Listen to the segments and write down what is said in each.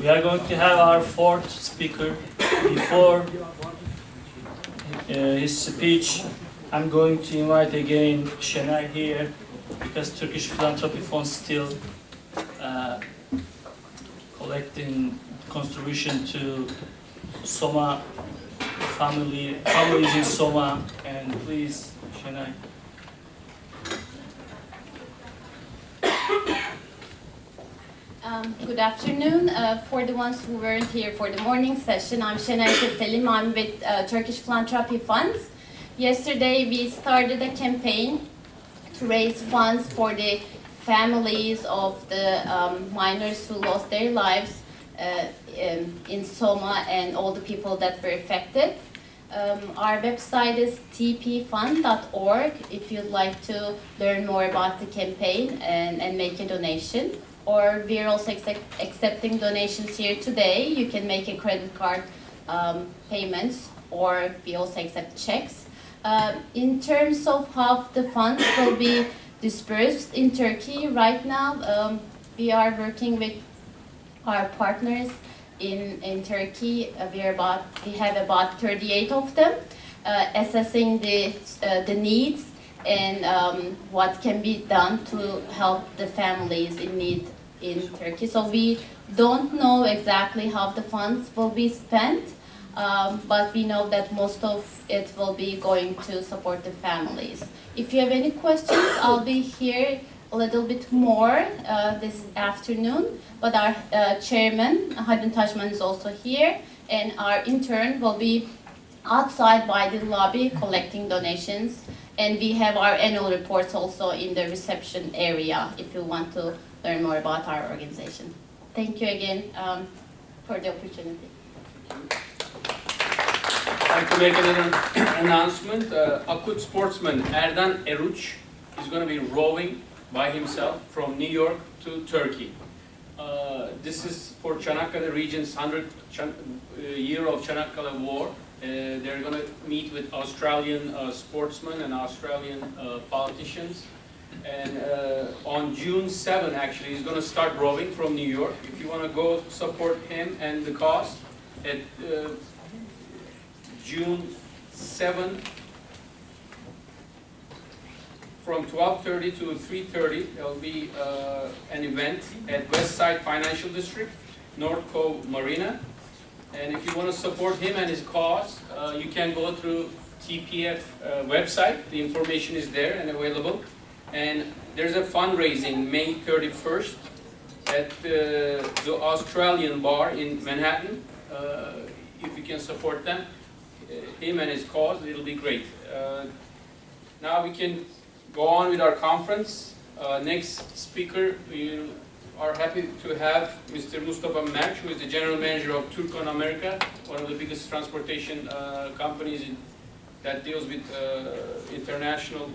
We are going to have our fourth speaker. Before his speech, I'm going to invite again Şener here because Turkish Philanthropy Fund still collecting contribution to Soma families in Soma, and please, Şener. Good afternoon. For the ones who weren't here for the morning session, I'm Şener Selim. I'm with Turkish Philanthropy Funds. Yesterday we started a campaign to raise funds for the families of the miners who lost their lives in Soma and all the people that were affected. Our website is tpfund.org if you'd like to learn more about the campaign and make a donation. Or we're also accepting donations here today. You can make a credit card payments, or we also accept checks. In terms of how the funds will be dispersed in Turkey, right now we are working with our partners in Turkey. We have about 38 of them, assessing the needs and what can be done to help the families in need in Turkey. So we don't know exactly how the funds will be spent, but we know that most of it will be going to support the families. If you have any questions, I'll be here a little bit more this afternoon, but our chairman, Haldun Tashman, is also here, and our intern will be outside by the lobby collecting donations. And we have our annual reports also in the reception area if you want to learn more about our organization. Thank you again for the opportunity. I'd like to make an announcement. Akut sportsman Erdan Eruç is going to be rowing by himself from New York to Turkey. This is for Çanakkale region's 100th year of Çanakkale War. They're going to meet with Australian sportsmen and Australian politicians. And on June 7, actually, he's going to start rowing from New York. If you want to go support him and the cause, at June 7, from 12:30 to 3:30, there will be an event at Westside Financial District, North Cove Marina. And if you want to support him and his cause, you can go through TPF website. The information is there and available. And there's a fundraising May 31st at the Australian bar in Manhattan. If you can support them, him and his cause, it'll be great. Now we can go on with our conference. Next speaker, we are happy to have Mr. Mustafa Merc, who is the general manager of Turkon-American, one of the biggest transportation companies that deals with international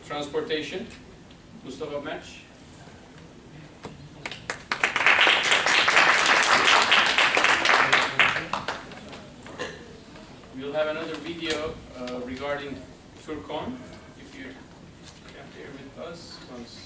transportation. Mustafa Merc. We'll have another video regarding Turkon, if you can bear with us. One second.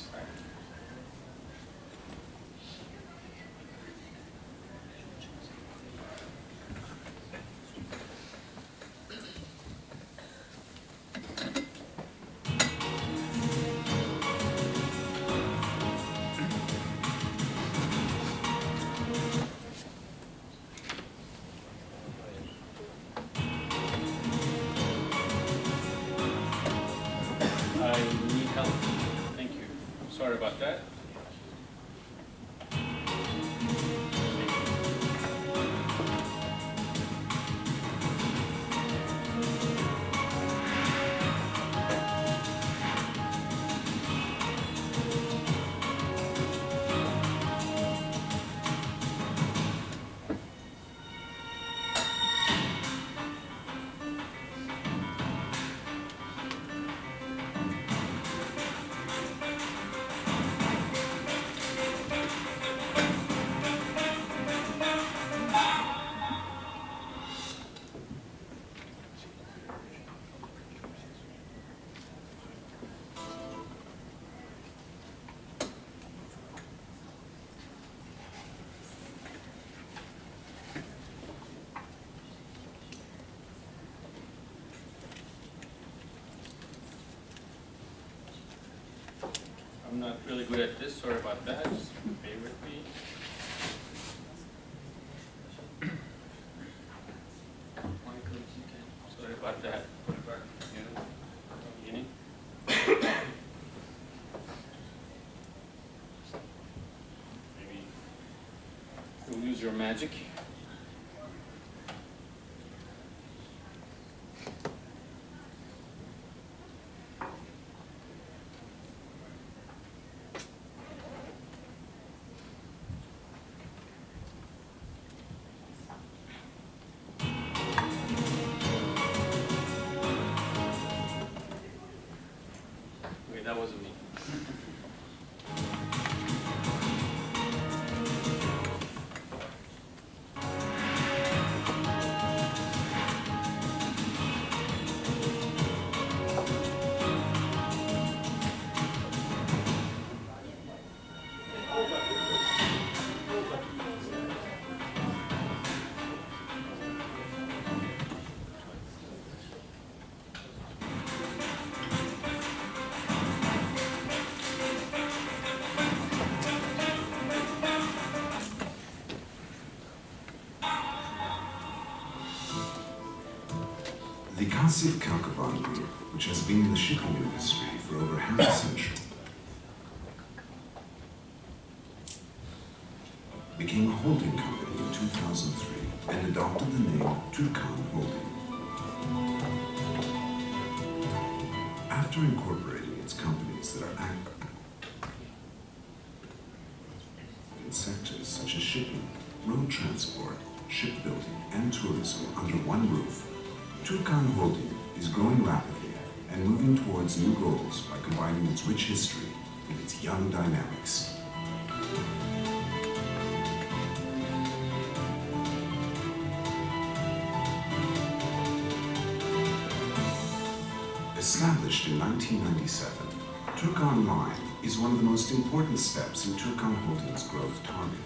I need help. Thank you. not really good at this, sorry about that, just bear with me. Michael, if you can, sorry about that. Beginning. Maybe you'll use your magic. That wasn't me. The Kasif Kalkavan Group, which has been in the shipping industry for over half a century, became a holding company in 2003 and adopted the name Turkon Holding. After incorporating its companies that are active in sectors such as shipping, road transport, shipbuilding, and tourism under one roof, Turkon Holding is growing rapidly and moving towards new goals by combining its rich history with its young dynamics. Established in 1997, Turkon Line is one of the most important steps in Turkon Holding's growth target.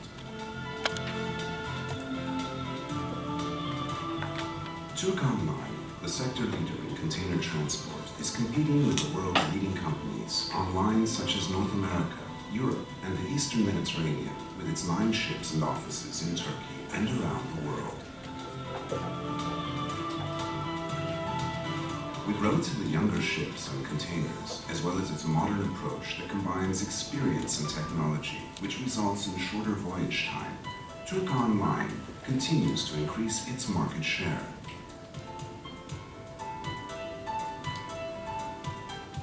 Turkon Line, the sector leader in container transport, is competing with the world's leading companies on lines such as North America, Europe, and the Eastern Mediterranean, with its 9 ships and offices in Turkey and around the world. With relatively younger ships and containers, as well as its modern approach that combines experience and technology, which results in shorter voyage time, Turkon Line continues to increase its market share.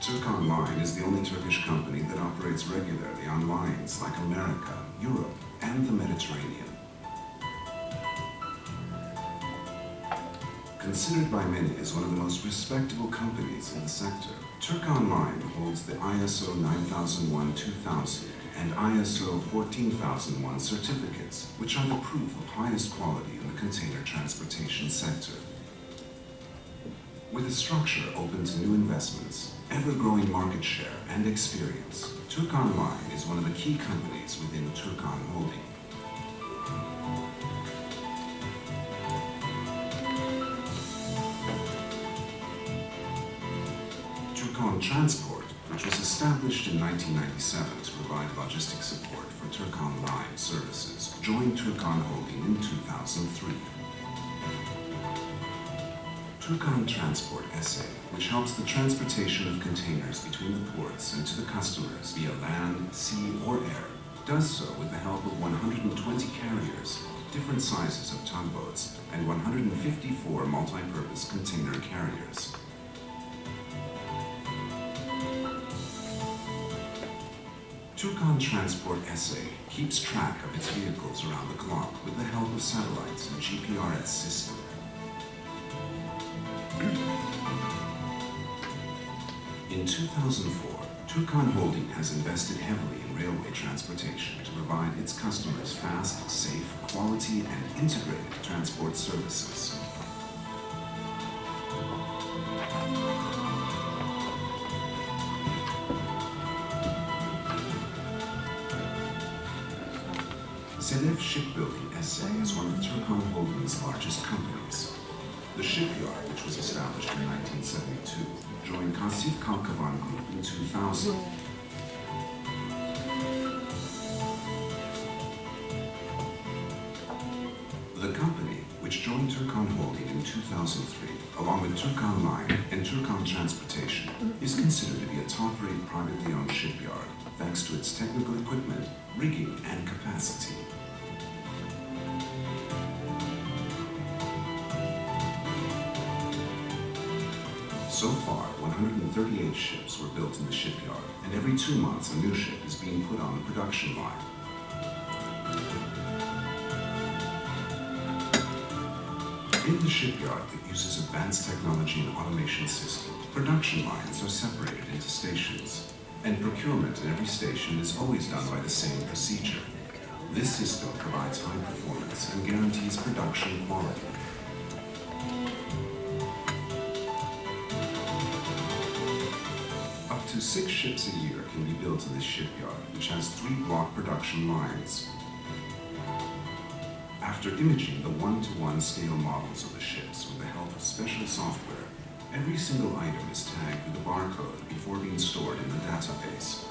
Turkon Line is the only Turkish company that operates regularly on lines like America, Europe, and the Mediterranean. Considered by many as one of the most respectable companies in the sector, Turkon Line holds the ISO 9001-2000 and ISO 14001 certificates, which are the proof of highest quality in the container transportation sector. With a structure open to new investments, ever-growing market share, and experience, Turkon Line is one of the key companies within Turkon Holding. Turkon Transport, which was established in 1997 to provide logistics support for Turkon Line services, joined Turkon Holding in 2003. Turkon Transport SA, which helps the transportation of containers between the ports and to the customers via land, sea, or air, does so with the help of 120 carriers, different sizes of tugboats, and 154 multi-purpose container carriers. Turkon Transport SA keeps track of its vehicles around the clock with the help of satellites and GPRS system. In 2004, Turkon Holding has invested heavily in railway transportation to provide its customers fast, safe, quality, and integrated transport services. Selef Shipbuilding SA is one of Turkon Holding's largest companies. The shipyard, which was established in 1972, joined Kasif Kalkavan Group in 2000. which joined Turkon Holding in 2003, along with Turkon Line and Turkon Transportation, is considered to be a top-rate privately owned shipyard, thanks to its technical equipment, rigging, and capacity. So far, 138 ships were built in the shipyard, and every 2 months a new ship is being put on the production line. In the shipyard that uses advanced technology and automation system, production lines are separated into stations, and procurement in every station is always done by the same procedure. This system provides high performance and guarantees production quality. Up to 6 ships a year can be built in this shipyard, which has 3 block production lines. After imaging the one-to-one scale models of the ships with the help of special software, every single item is tagged with a barcode before being stored in the database.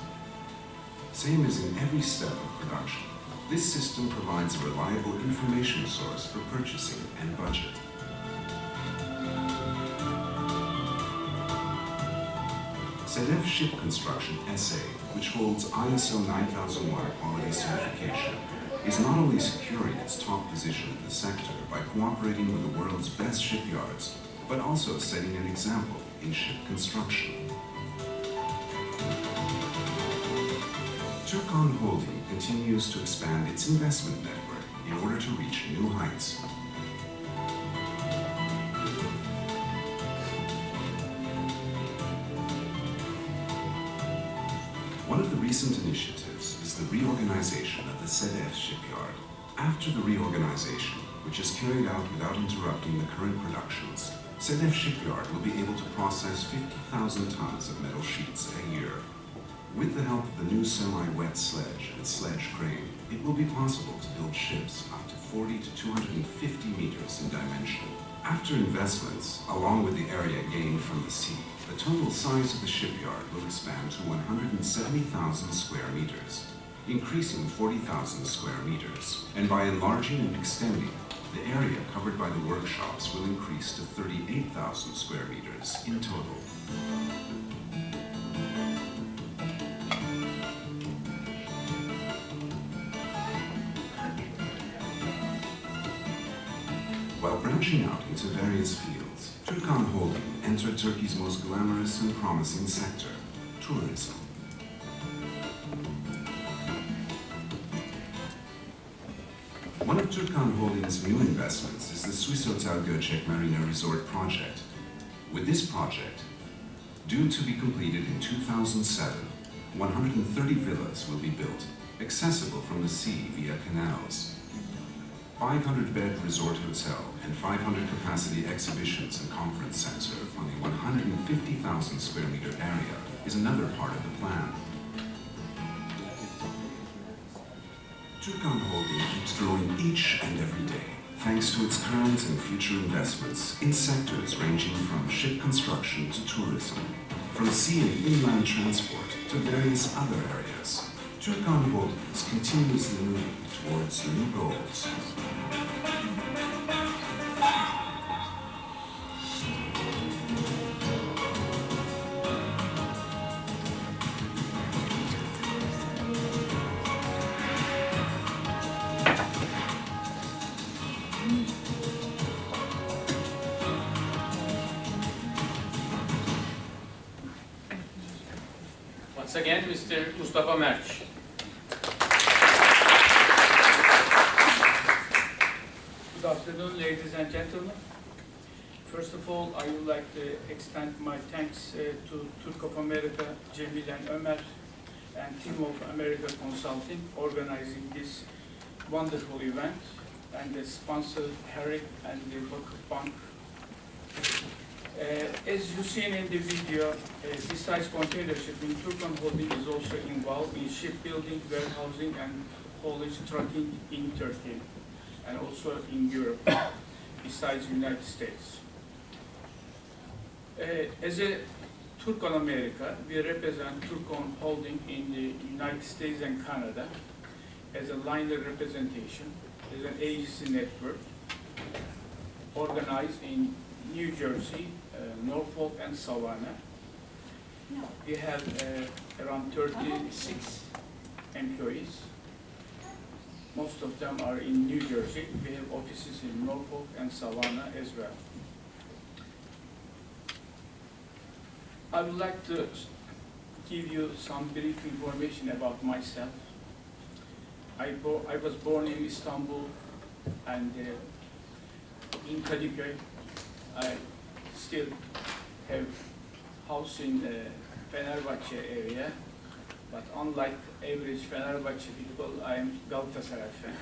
Same as in every step of production, this system provides a reliable information source for purchasing and budget. ZF Ship Construction SA, which holds ISO 9001 quality certification, is not only securing its top position in the sector by cooperating with the world's best shipyards, but also setting an example in ship construction. Turkon Holding continues to expand its investment network in order to reach new heights. One of the recent initiatives is the reorganization of the ZF shipyard. After the reorganization, which is carried out without interrupting the current productions, ZF shipyard will be able to process 50,000 tons of metal sheets a year. With the help of the new semi-wet sledge and sledge crane, it will be possible to build ships up to 40 to 250 meters in dimension. After investments, along with the area gained from the sea, the total size of the shipyard will expand to 170,000 square meters, increasing 40,000 square meters. And by enlarging and extending, the area covered by the workshops will increase to 38,000 square meters in total. While branching out into various fields, Turkon Holding entered Turkey's most glamorous and promising sector, tourism. One of Turkon Holding's new investments is the Swiss Hotel Göcek Marina Resort project. With this project, due to be completed in 2007, 130 villas will be built, accessible from the sea via canals. 500-bed resort hotel and 500-capacity exhibitions and conference center on a 150,000 square meter area is another part of the plan. Turkon Holding keeps growing each and every day, thanks to its current and future investments in sectors ranging from ship construction to tourism, from sea and inland transport to various other areas. Turkon Holding is continuously moving towards new goals. Once again, Mr. Mustafa Merc. Good afternoon, ladies and gentlemen. First of all, I would like to extend my thanks to Turk-of-America, Cemil and Ömer, and Team of America Consulting organizing this wonderful event, and the sponsor Harry and the Vakıf Bank. As you've seen in the video, besides container shipping, Turkon Holding is also involved in shipbuilding, warehousing, and haulage trucking in Turkey, and also in Europe, besides the United States. As a Turkon America, we represent Turkon Holding in the United States and Canada as a liner representation, as an agency network. organized in New Jersey, Norfolk, and Savannah. We have around 36 employees. Most of them are in New Jersey. We have offices in Norfolk and Savannah as well. I would like to give you some brief information about myself. I was born in Istanbul and in Kadıköy. I still have house in the Fenerbahçe area, but unlike average Fenerbahçe people, I am Galatasaray fan.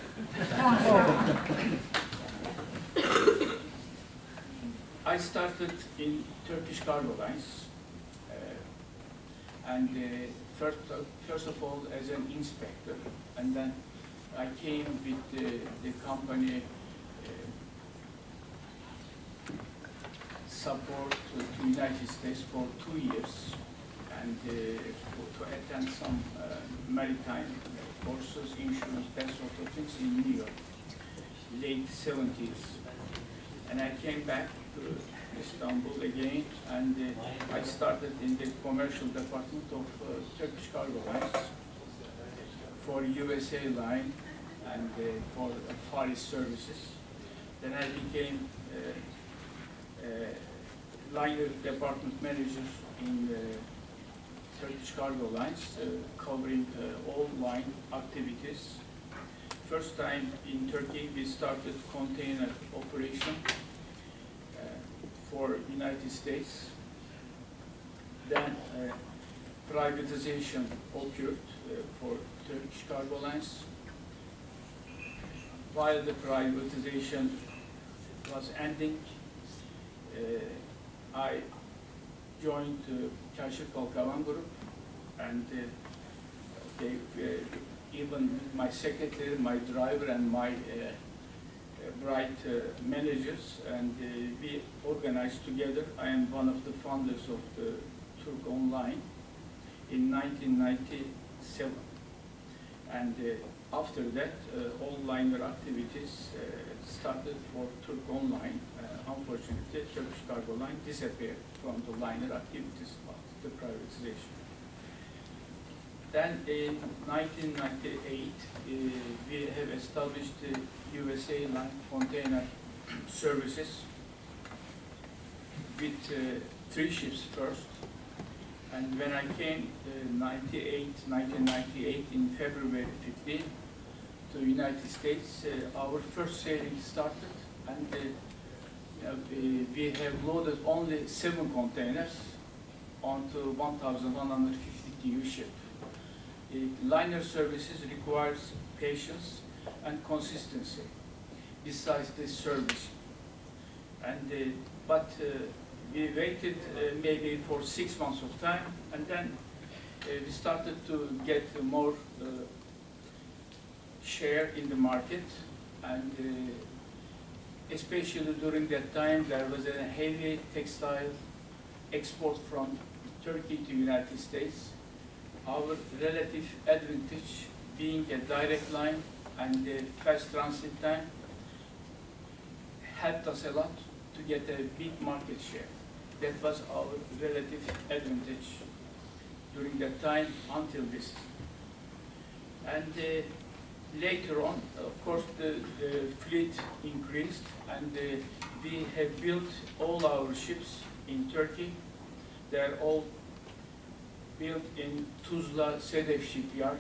I started in Turkish Cargo Lines, and first of all as an inspector, and then I came with the company support to United States for 2 years, and to attend some maritime courses, insurance, that sort of things in New York, late 70s. And I came back to Istanbul again, and I started in the commercial department of Turkish Cargo Lines for USA line and for Far East services. Then I became liner department manager in Turkish Cargo Lines, covering all line activities. First time in Turkey, we started container operation for United States. Then privatization occurred for Turkish Cargo Lines. While the privatization was ending, I joined Turkish-American Group, and even my secretary, my driver, and my bright managers, and we organized together. I am one of the founders of the Turkon line in 1997. And after that, all liner activities started for Turkon line. Unfortunately, Turkish Cargo Line disappeared from the liner activities after the privatization. Then in 1998, we have established the USA line container services with 3 ships first. And when I came 1998 in February 15 to the United States, our first sailing started, and we have loaded only 7 containers onto 1,150 TEU ship. Liner services requires patience and consistency besides this service. And we waited maybe for 6 months of time, and then we started to get more share in the market, and especially during that time there was a heavy textile export from Turkey to United States. Our relative advantage being a direct line and a fast transit time helped us a lot to get a big market share. That was our relative advantage during that time until this. And later on, of course, the fleet increased, and we have built all our ships in Turkey. They're all built in Tuzla Sedef shipyard.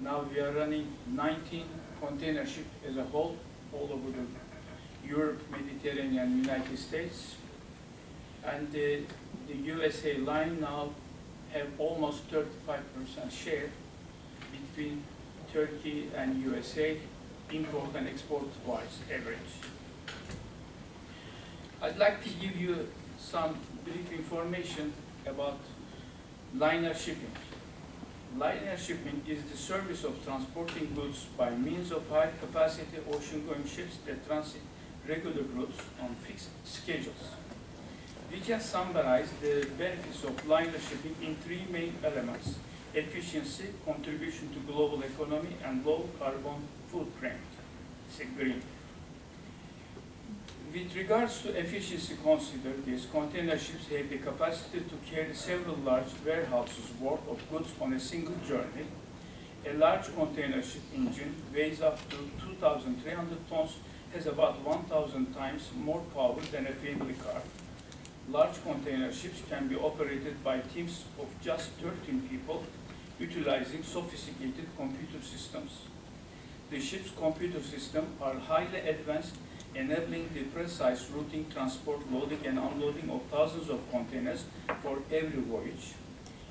Now we are running 19 container ships as a whole, all over the Europe, Mediterranean, United States. And the USA line now have almost 35% share between Turkey and USA, import and export wise average. I'd like to give you some brief information about liner shipping. Liner shipping is the service of transporting goods by means of high-capacity ocean-going ships that transit regular routes on fixed schedules. We can summarize the benefits of liner shipping in 3 main elements: efficiency, contribution to global economy, and low carbon footprint. It's a green. With regards to efficiency considered, these container ships have the capacity to carry several large warehouses worth of goods on a single journey. A large container ship engine weighs up to 2,300 tons, has about 1,000 times more power than a family car. Large container ships can be operated by teams of just 13 people, utilizing sophisticated computer systems. The ship's computer systems are highly advanced, enabling the precise routing, transport, loading, and unloading of thousands of containers for every voyage.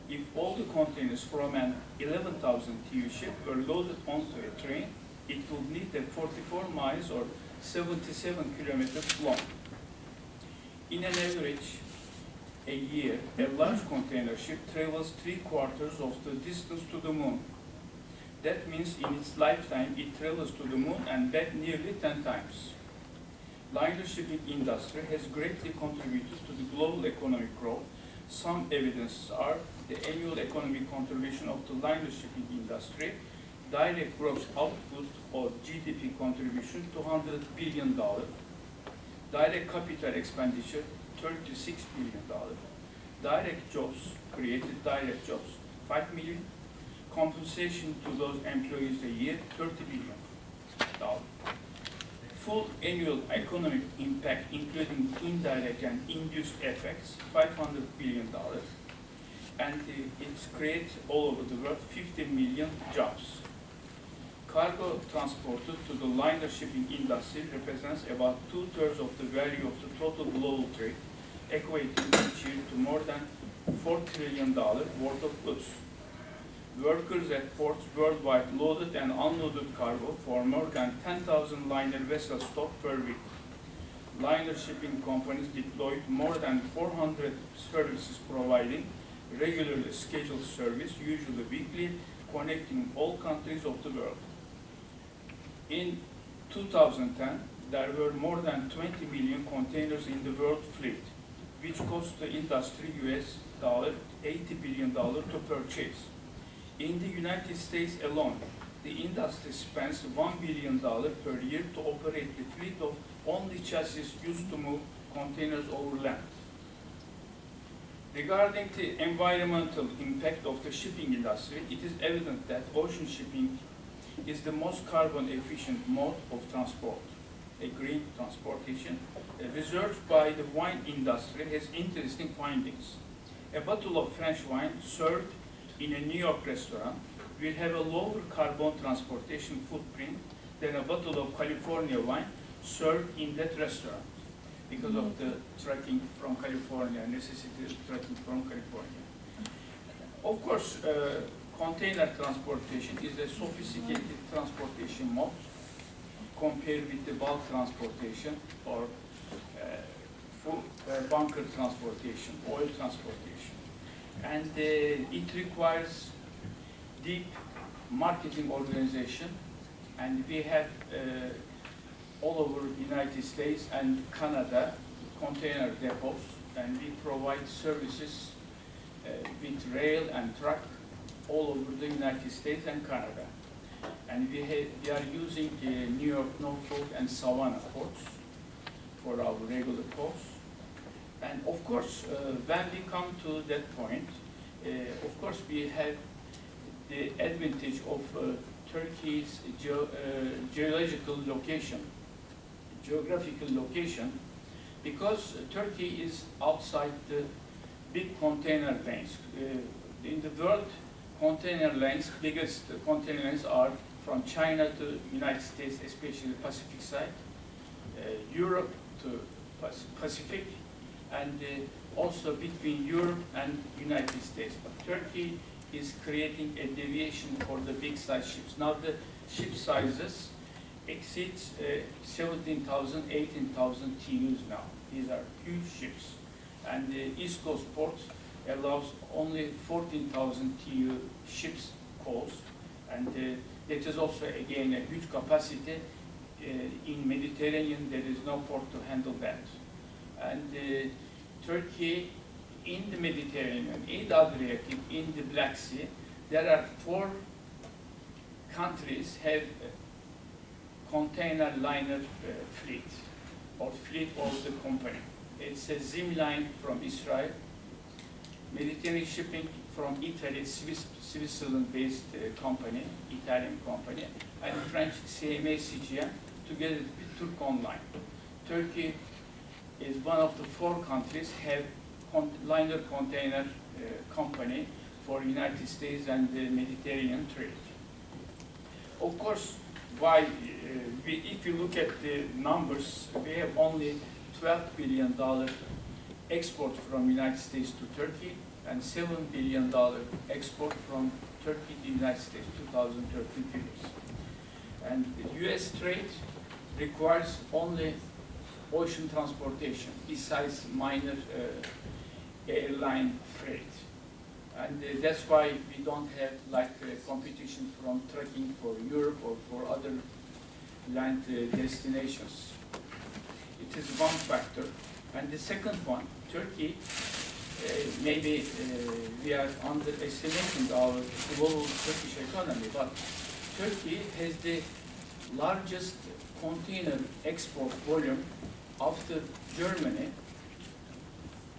If all the containers from an 11,000 TEU ship were loaded onto a train, it would need a 44 miles or 77 kilometers long. In an average, a year, a large container ship travels 3/4 of the distance to the moon. That means in its lifetime, it travels to the moon and back nearly 10 times. Liner shipping industry has greatly contributed to the global economic growth. Some evidences are the annual economic contribution of the liner shipping industry, direct gross output or GDP contribution $200 billion, direct capital expenditure $36 billion, direct jobs, created direct jobs 5 million, compensation to those employees a year $30 billion. Full annual economic impact, including indirect and induced effects, $500 billion, and it's created all over the world 50 million jobs. Cargo transported to the liner shipping industry represents about 2/3 of the value of the total global trade, equating each year to more than $4 trillion worth of goods. Workers at ports worldwide loaded and unloaded cargo for more than 10,000 liner vessels stopped per week. Liner shipping companies deployed more than 400 services providing regularly scheduled service, usually weekly, connecting all countries of the world. In 2010, there were more than 20 million containers in the world fleet, which cost the industry US $80 billion to purchase. In the United States alone, the industry spends $1 billion per year to operate the fleet of only chassis used to move containers over land. Regarding the environmental impact of the shipping industry, it is evident that ocean shipping is the most carbon efficient mode of transport. A green transportation. Research by the wine industry has interesting findings. A bottle of French wine served in a New York restaurant will have a lower carbon transportation footprint than a bottle of California wine served in that restaurant because of the trucking from California, necessity of trucking from California. Of course, container transportation is a sophisticated transportation mode compared with the bulk transportation or bunker transportation, oil transportation. And it requires deep marketing organization, and we have all over the United States and Canada container depots, and we provide services with rail and truck all over the United States and Canada. And we are using New York, Norfolk, and Savannah ports for our regular ports. And of course, when we come to that point, of course, we have the advantage of Turkey's geographical location, because Turkey is outside the big container lanes. In the world, container lanes, biggest container lanes are from China to United States, especially Pacific side, Europe to Pacific, and also between Europe and United States. But Turkey is creating a deviation for the big size ships. Now the ship sizes exceeds 17,000, 18,000 TEUs now. These are huge ships. And the East Coast ports allows only 14,000 TEU ships calls. And it is also, again, a huge capacity. In Mediterranean, there is no port to handle that. And Turkey, in the Mediterranean, in the Adriatic, in the Black Sea, there are 4 countries have container liner fleet. or fleet of the company. It's a Zim line from Israel, Mediterranean shipping from Italy, Switzerland-based company, Italian company, and French CMA CGM together with Turkon line. Turkey is one of the 4 countries have liner container company for United States and the Mediterranean trade. Of course, why, if you look at the numbers, we have only $12 billion export from United States to Turkey and $7 billion export from Turkey to United States, 2013 figures. And the US trade requires only ocean transportation besides minor airline freight. And that's why we don't have like competition from trucking for Europe or for other land destinations. It is one factor. And the second one, Turkey, maybe we are underestimating our global Turkish economy, but Turkey has the largest container export volume after Germany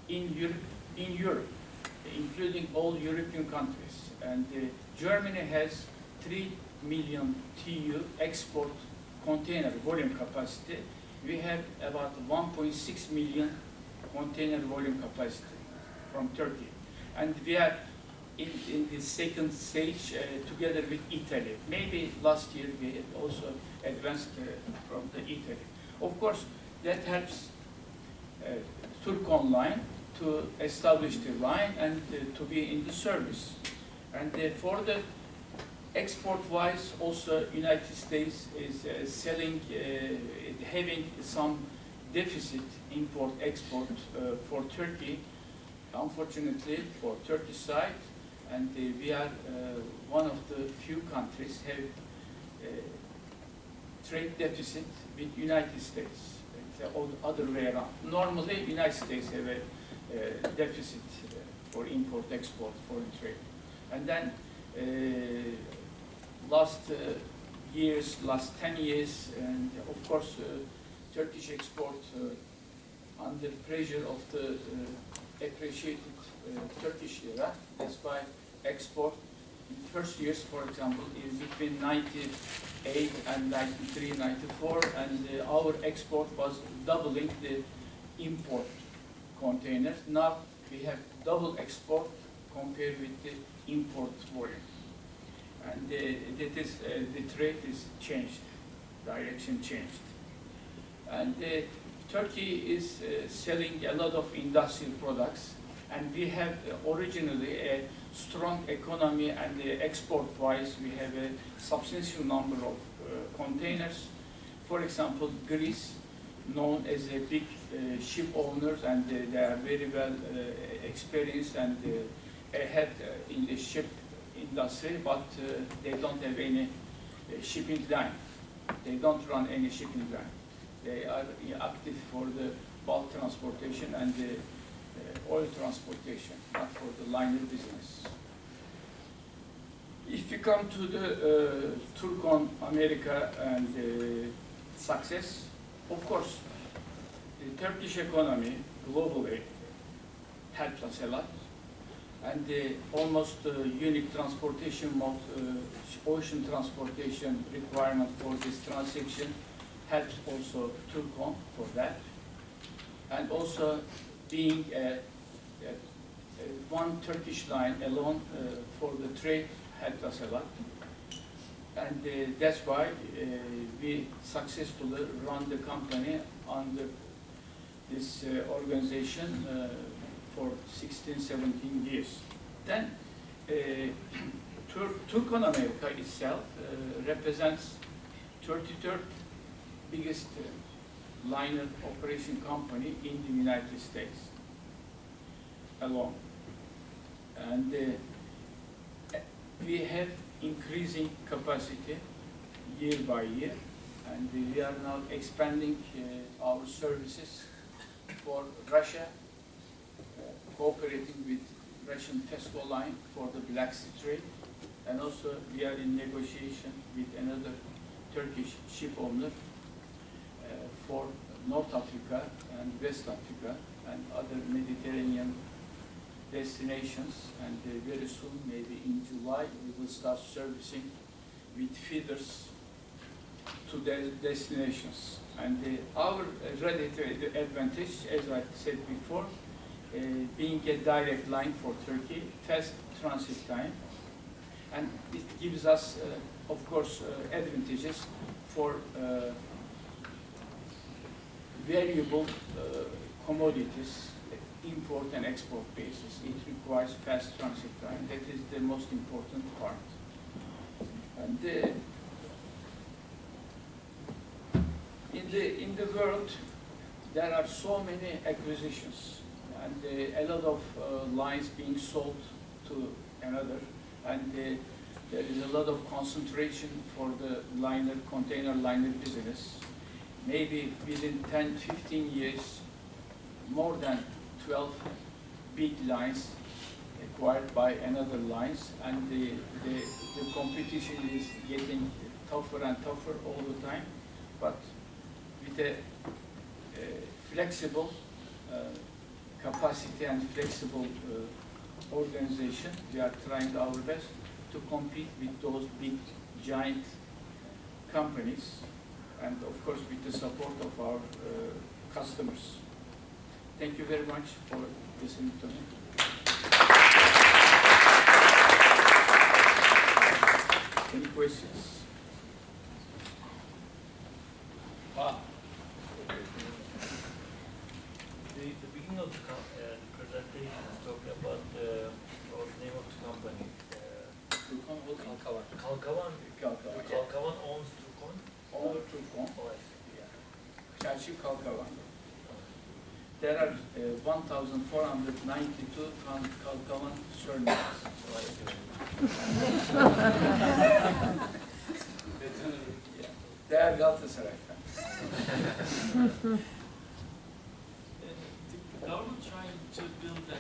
in Europe, including all European countries. And Germany has 3 million TEU export container volume capacity. We have about 1.6 million container volume capacity from Turkey. And we are in the second stage together with Italy. Maybe last year we had also advanced from the Italy. Of course, that helps Turkon line to establish the line and to be in the service. And for the export-wise, also United States is selling, having some deficit import-export for Turkey, unfortunately for Turkish side, and we are one of the few countries have trade deficit with United States. It's the other way around. Normally, United States have a deficit for import-export foreign trade. And then last 10 years, and of course, Turkish export under pressure of the appreciated Turkish lira. That's why export in first years, for example, is between 98 and 93, 94, and our export was doubling the import containers. Now we have double export compared with the import volume. And that is, the trade is changed, direction changed. And Turkey is selling a lot of industrial products, and we have originally a strong economy, and export-wise we have a substantial number of containers. For example, Greece, known as a big ship owners, and they are very well experienced and ahead in the ship industry, but they don't have any shipping line. They don't run any shipping line. They are active for the bulk transportation and the oil transportation, not for the liner business. If you come to the Turkon America and success, of course, the Turkish economy globally helped us a lot, and almost unique transportation mode, ocean transportation requirement for this transaction helps also Turkon for that, and also being one Turkish line alone for the trade helped us a lot, and that's why we successfully run the company under this organization for 16, 17 years. Then Turkon America itself represents 33rd biggest liner operation company in the United States alone. And we have increasing capacity year by year, and we are now expanding our services for Russia, cooperating with Russian Festival Line for the Black Sea trade, and also we are in negotiation with another Turkish ship owner for North Africa and West Africa and other Mediterranean destinations. And very soon, maybe in July, we will start servicing with feeders to their destinations. And our relative advantage, as I said before, being a direct line for Turkey, fast transit time, and it gives us, of course, advantages for variable commodities, import and export basis. It requires fast transit time. That is the most important part. And in the world, there are so many acquisitions, and a lot of lines being sold to another, and there is a lot of concentration for the container liner business. Maybe within 10, 15 years, more than 12 big lines acquired by another lines, and the competition is getting tougher and tougher all the time. But with a flexible capacity and flexible organization, we are trying our best to compete with those big, giant companies, and of course with the support of our customers. Thank you very much for listening to me. Any questions? Wow. The beginning of the presentation is talking about the name of the company. Turkon or Kalkavan? Kalkavan. Kalkavan. Kalkavan owns Turkon. All Turkon. Oh, I see. Çarşı Kalkavan. There are 1,492 Kalkavan surnames. Yeah. They are Galatasaray fans. The government trying to build the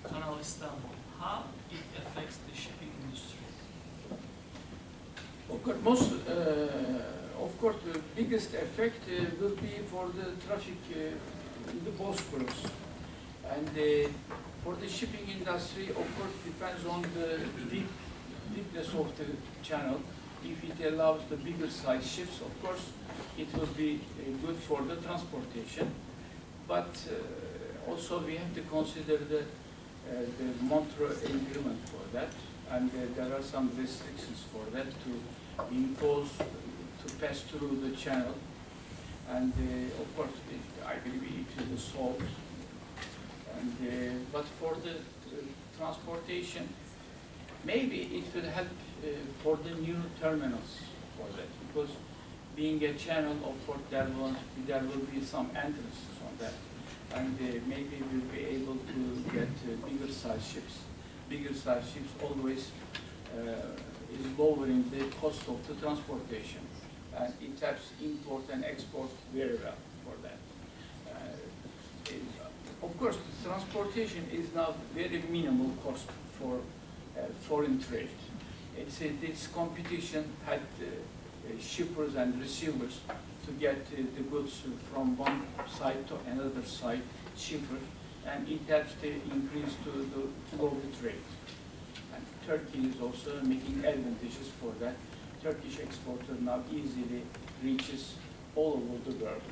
Canal Istanbul, how it affects the shipping industry? Of course, the biggest effect will be for the traffic in the Bosphorus. And for the shipping industry, of course, depends on the deepness of the channel. If it allows the bigger size ships, of course, it will be good for the transportation. But also we have to consider the Montreux agreement for that, and there are some restrictions for that to impose, to pass through the channel. And of course, I believe it will be solved. And, but for the transportation, maybe it will help for the new terminals for that, because being a channel, of course, there will be some entrances on that, and maybe we'll be able to get bigger size ships. Bigger size ships always is lowering the cost of the transportation, and it helps import and export very well for that. Of course, the transportation is now very minimal cost for foreign trade. It's competition had shippers and receivers to get the goods from one side to another side cheaper, and it helps to increase to the global trade. And Turkey is also making advantages for that. Turkish exporter now easily reaches all over the world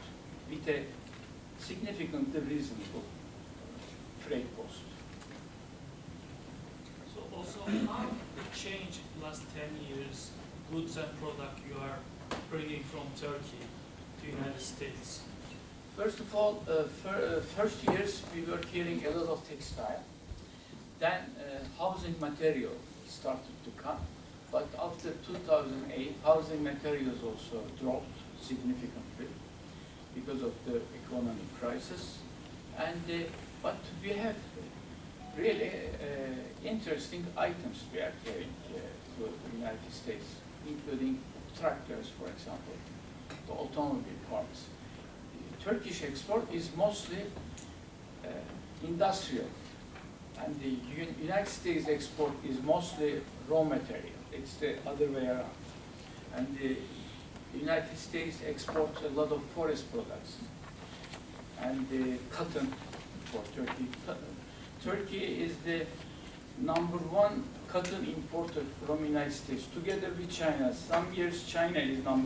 with a significantly reasonable freight cost. So also, how it changed last 10 years, goods and product you are bringing from Turkey to United States? First of all, first years we were carrying a lot of textile. Then housing material started to come. But after 2008, housing materials also dropped significantly because of the economic crisis. And but we have really interesting items we are carrying to the United States, including tractors, for example, the automobile parts. The Turkish export is mostly industrial, and the United States export is mostly raw material. It's the other way around. And the United States exports a lot of forest products and cotton for Turkey. Turkey is the #1 cotton importer from United States, together with China. Some years China is number